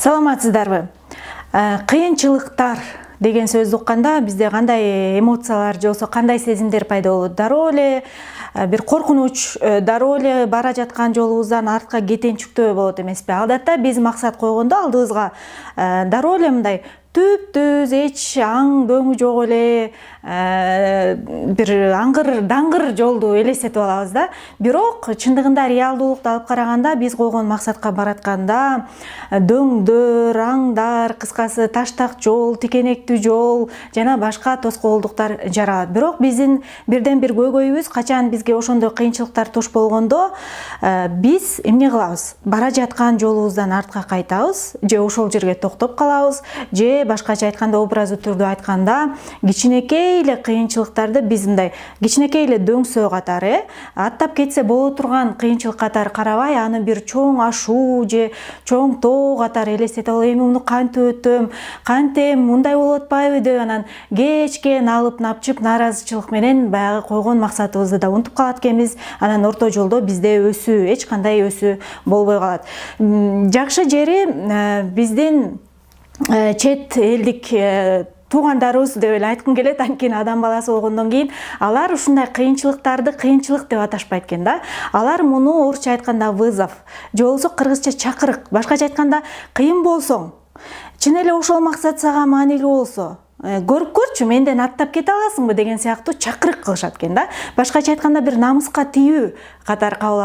Саламатсыздарбы? Кыйынчылыктар деген сөздү укканда бизде кандай эмоциялар же болбосо кандай сезимдер пайда болот? Дароо эле бир коркунуч, дароо эле бара жаткан жолубуздан артка кетенчүктөө болот эмеспи? Адатта биз максат койгондо алдыбызга дароо эле мындай түп-түз эч аң дөңү жок эле бир аңгыр даңгыр жолду элестетип алабыз да. Бирок чындыгында реалдуулукту алып караганда биз койгон максатка баратканда дөңдөр, аңдар, кыскасы таштак жол, тикенектүү жол жана башка тоскоолдуктар жаралат. Бирок биздин бирден бир көйгөйүбүз качан бизге ошондой кыйынчылыктар туш болгондо биз эмне кылабыз? Бара жаткан жолубуздан артка кайтабыз же ошол жерге токтоп калабыз же башкача айтканда, образдуу түрдө айтканда, кичинекей эле кыйынчылыктарды биз мындай кичинекей эле дөңсөө катары, аттап кетсе боло турган кыйынчылык катары карабай, аны бир чоң ашуу же чоң тоо катары элестетип алып, эми муну кантип өтөм, кантем, мындай болуп атпайбы деп анан кечкен алып напчып нааразычылык менен баягы койгон максатыбызды да унутуп калат экенбиз. Анан орто жолдо бизде өсүү, эч кандай өсүү болбой калат. Жакшы жери биздин чет элдик туугандарыбыз деп эле айткым келет, анткени адам баласы болгондон кийин алар ушундай кыйынчылыктарды кыйынчылык деп аташпайт экен да. Алар муну орусча айтканда вызов же болбосо кыргызча чакырык, башкача айтканда кыйын болсоң, чын эле ошол максат сага маанилүү болсо, көрүп көрчү, менден аттап кете аласыңбы деген сыяктуу чакырык кылышат экен да. Башкача айтканда бир намыска тийүү катары кабыл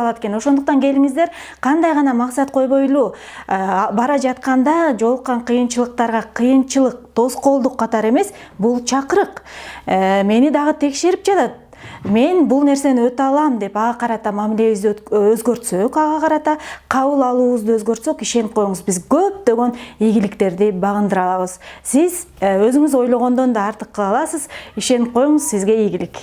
алат экен. Ошондуктан келиңиздер, кандай гана максат койбойлу бара жатканда жолуккан кыйынчылыктарга кыйынчылык, тоскоолдук катары эмес, бул чакырык. Мени дагы текшерип жатат. Мен бул нерсени өтө алам деп ага карата мамилебизди өзгөртсөк, ага карата кабыл алуубузду өзгөртсөк, ишенип коюңуз, биз көптөгөн ийгиликтерди багындыра алабыз. Сиз өзүңүз ойлогондон да артык кыла аласыз. Ишенип коюңуз, сизге ийгилик.